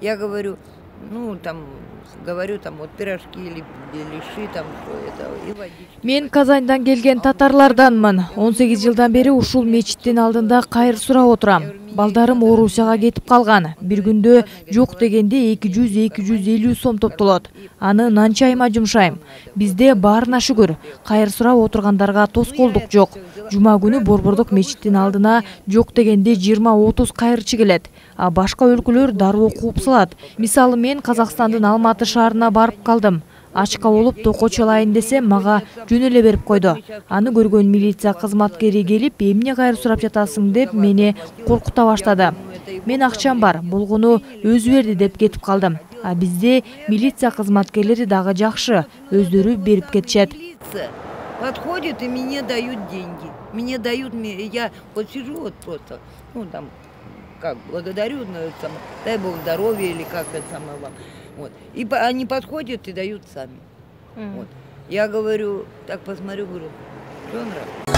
Я говорю, ну, там, говорю, там, вот пирожки или беляши, там, что это, и водички. Мен Казандан келген татарларданмын. 18 жылдан бери ушул мечиттин алдында кайыр сурап отурам. Балдарым Орусияга кетип калган. Бир күндө жок дегенде 200-250 сом топтолот. Аны нан чайыма жумшайм. Бизде баарына шүгүр, кайыр сурап отургандарга тоскоолдук жок. Жума күнү Борбордук мечиттин алдына жок дегенде 20-30 кайырчы келет. А башка өлкөлөр дароо кууп салат. Мисалы мен Казакстандын Алматы шаарына барып калдым. Ачка болуп токко чалайын десем, мага жөн эле берип койду. Аны көргөн милиция кызматкери келип, эмне кайыр сурап жатасың деп мени коркута баштады. Мен акчам бар, болгону өзү берди деп кетип калдым. А бизде милиция кызматкерлери дагы жакшы, өздөрү берип кетишет. Подходит и мне дают деньги. Мне дают, я вот сижу вот просто, ну там, как, благодарю, дай Бог здоровья или как это самое вам. Вот. И они подходят и дают сами. Вот. Я говорю, так посмотрю, говорю, что нравится.